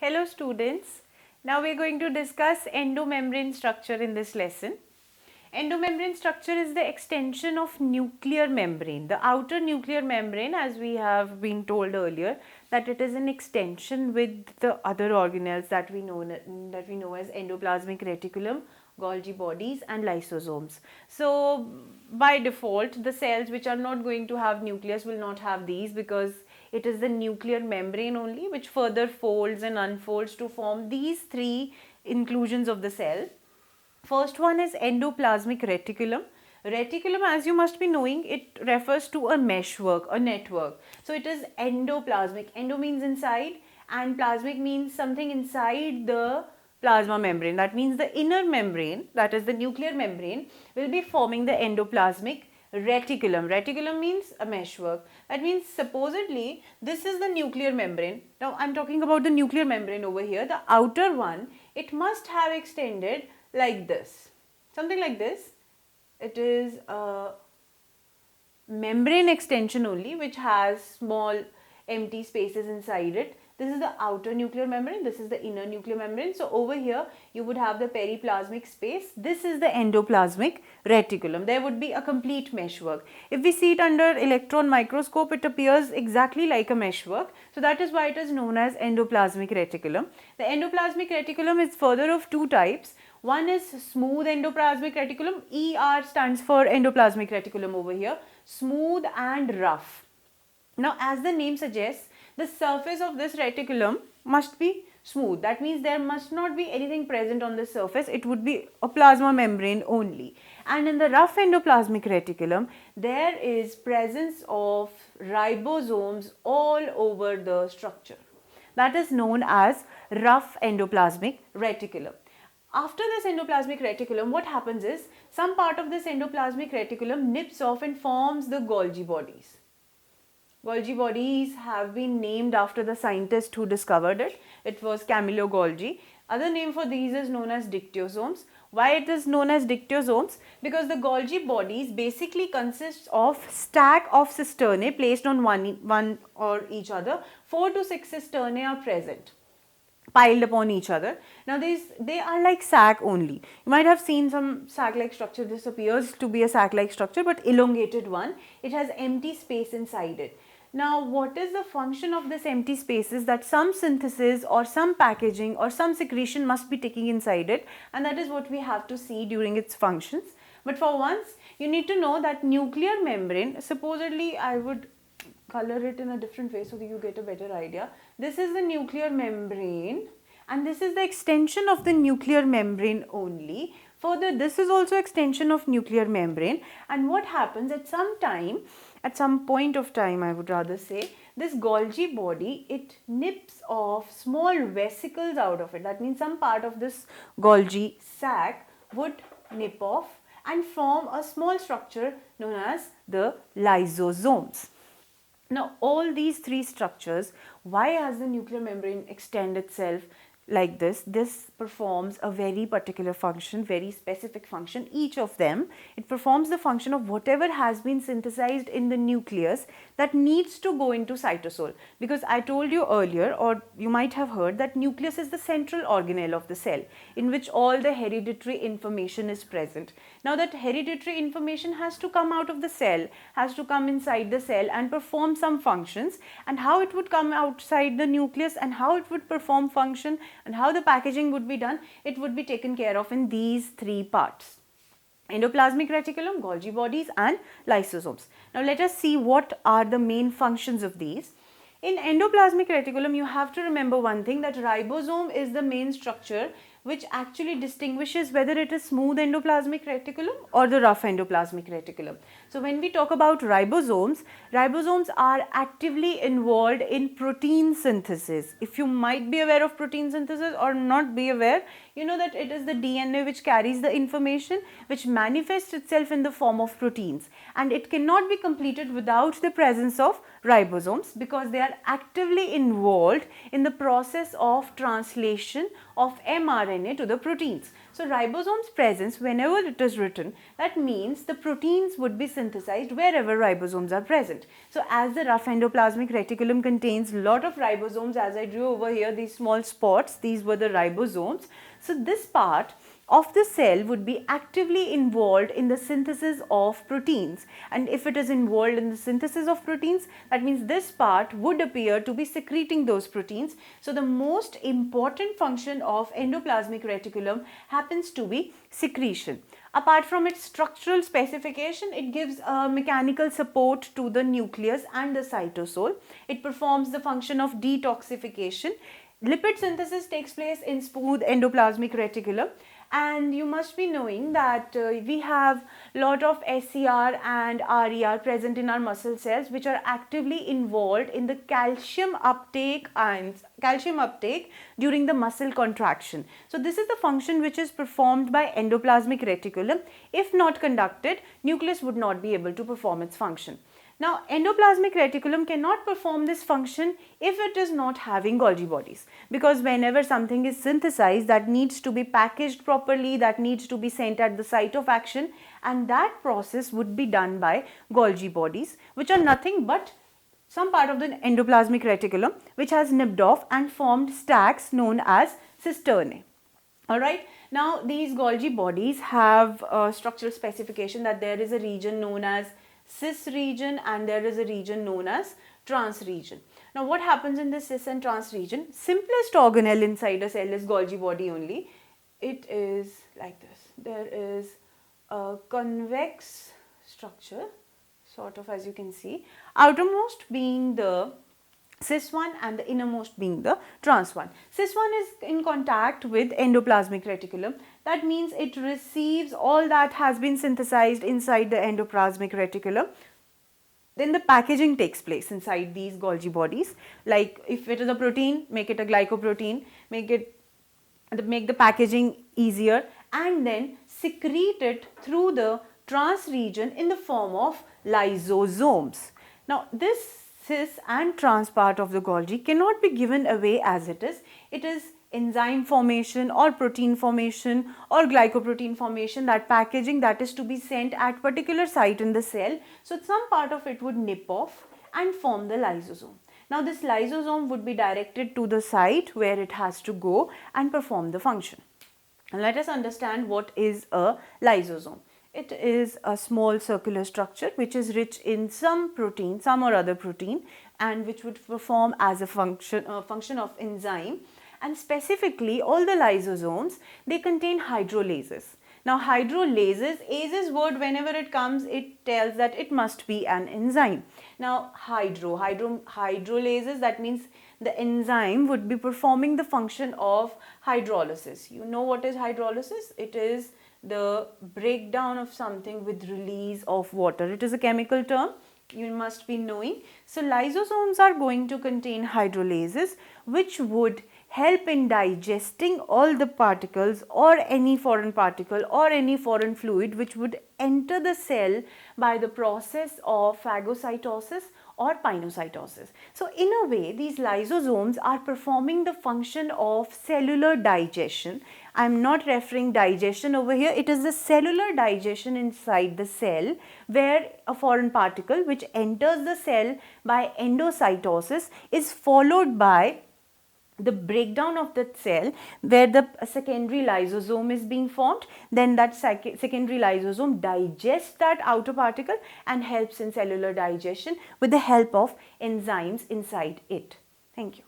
Hello students, now we are going to discuss endomembrane structure in this lesson. Endomembrane structure is the extension of nuclear membrane. The outer nuclear membrane, as we have been told earlier, that it is an extension with the other organelles that we know as endoplasmic reticulum, Golgi bodies and lysosomes. So by default, the cells which are not going to have nucleus will not have these, because it is the nuclear membrane only which further folds and unfolds to form these three inclusions of the cell. First one is endoplasmic reticulum. Reticulum, as you must be knowing, it refers to a meshwork, a network. So it is endoplasmic. Endo means inside and plasmic means something inside the plasma membrane. That means the inner membrane, that is the nuclear membrane, will be forming the endoplasmic reticulum. Reticulum means a meshwork. That means supposedly this is the nuclear membrane. Now I am talking about the nuclear membrane over here. The outer one, it must have extended like this, something like this. It is a membrane extension only which has small empty spaces inside it. This is the outer nuclear membrane, this is the inner nuclear membrane. So over here you would have the periplasmic space. This is the endoplasmic reticulum. There would be a complete meshwork. If we see it under electron microscope, it appears exactly like a meshwork. So that is why it is known as endoplasmic reticulum. The endoplasmic reticulum is further of two types. One is smooth endoplasmic reticulum. ER stands for endoplasmic reticulum over here. Smooth and rough. Now, as the name suggests, the surface of this reticulum must be smooth. That means there must not be anything present on the surface. It would be a plasma membrane only. And in the rough endoplasmic reticulum, there is presence of ribosomes all over the structure. That is known as rough endoplasmic reticulum. After this endoplasmic reticulum, what happens is some part of this endoplasmic reticulum nips off and forms the Golgi bodies. Golgi bodies have been named after the scientist who discovered it. It was Camillo Golgi. Other name for these is known as dictyosomes. Why it is known as dictyosomes? Because the Golgi bodies basically consists of stack of cisternae placed on one or each other. 4 to 6 cisternae are present, piled upon each other. Now they are like sac only. You might have seen some sac-like structure. This appears to be a sac-like structure, but elongated one. It has empty space inside it. Now what is the function of this empty spaces? That some synthesis or some packaging or some secretion must be taking inside it, and that is what we have to see during its functions. But for once, you need to know that nuclear membrane, supposedly I would color it in a different way so that you get a better idea. This is the nuclear membrane and this is the extension of the nuclear membrane only. Further, this is also extension of nuclear membrane, and what happens at some point of time, I would rather say, this Golgi body, it nips off small vesicles out of it. That means some part of this Golgi sac would nip off and form a small structure known as the lysosomes. Now, all these three structures, why has the nuclear membrane extend itself like this? This performs a very particular function, very specific function. Each of them, it performs the function of whatever has been synthesized in the nucleus that needs to go into cytosol. Because I told you earlier, or you might have heard, that nucleus is the central organelle of the cell in which all the hereditary information is present. Now that hereditary information has to come out of the cell, has to come inside the cell and perform some functions, and how it would come outside the nucleus and how it would perform function and how the packaging would be done, it would be taken care of in these three parts: endoplasmic reticulum, Golgi bodies and lysosomes. Now let us see what are the main functions of these. In endoplasmic reticulum, you have to remember one thing, that ribosome is the main structure which actually distinguishes whether it is smooth endoplasmic reticulum or the rough endoplasmic reticulum. So when we talk about ribosomes, ribosomes are actively involved in protein synthesis. If you might be aware of protein synthesis or not be aware, you know that it is the DNA which carries the information, which manifests itself in the form of proteins, and it cannot be completed without the presence of ribosomes, because they are actively involved in the process of translation of mRNA RNA to the proteins. So ribosomes presence, whenever it is written, that means the proteins would be synthesized wherever ribosomes are present. So as the rough endoplasmic reticulum contains lot of ribosomes, as I drew over here, these small spots, these were the ribosomes. So this part of the cell would be actively involved in the synthesis of proteins, and if it is involved in the synthesis of proteins, that means this part would appear to be secreting those proteins. So the most important function of endoplasmic reticulum happens to be secretion. Apart from its structural specification, it gives a mechanical support to the nucleus and the cytosol. It performs the function of detoxification. Lipid synthesis takes place in smooth endoplasmic reticulum, and you must be knowing that we have lot of SCR and RER present in our muscle cells, which are actively involved in the calcium uptake during the muscle contraction. So this is the function which is performed by endoplasmic reticulum. If not conducted, nucleus would not be able to perform its function. Now, endoplasmic reticulum cannot perform this function if it is not having Golgi bodies, because whenever something is synthesized, that needs to be packaged properly, that needs to be sent at the site of action, and that process would be done by Golgi bodies, which are nothing but some part of the endoplasmic reticulum which has nipped off and formed stacks known as cisternae. Alright, now these Golgi bodies have a structural specification that there is a region known as cis region and there is a region known as trans region. Now what happens in this cis and trans region? Simplest organelle inside a cell is Golgi body only. It is like this. There is a convex structure, sort of, as you can see, outermost being the cis one and the innermost being the trans one. Cis one is in contact with endoplasmic reticulum. That means it receives all that has been synthesized inside the endoplasmic reticulum. Then the packaging takes place inside these Golgi bodies. Like if it is a protein, make it a glycoprotein, make the packaging easier, and then secrete it through the trans region in the form of lysosomes. Now this cis and trans part of the Golgi cannot be given away as it is. It is enzyme formation or protein formation or glycoprotein formation, that packaging that is to be sent at particular site in the cell. So some part of it would nip off and form the lysosome. Now this lysosome would be directed to the site where it has to go and perform the function. And let us understand what is a lysosome. It is a small circular structure which is rich in some protein, some or other protein, and which would perform as a function of enzyme. And specifically, all the lysosomes, they contain hydrolases. Now hydrolases, ases word, whenever it comes, it tells that it must be an enzyme. Now hydrolases, that means the enzyme would be performing the function of hydrolysis. You know what is hydrolysis? It is the breakdown of something with release of water. It is a chemical term, you must be knowing. So lysosomes are going to contain hydrolases, which would help in digesting all the particles or any foreign particle or any foreign fluid which would enter the cell by the process of phagocytosis or pinocytosis. So in a way, these lysosomes are performing the function of cellular digestion. I am not referring digestion over here, it is the cellular digestion inside the cell, where a foreign particle which enters the cell by endocytosis is followed by the breakdown of the cell, where the secondary lysosome is being formed. Then that secondary lysosome digests that outer particle and helps in cellular digestion with the help of enzymes inside it. Thank you.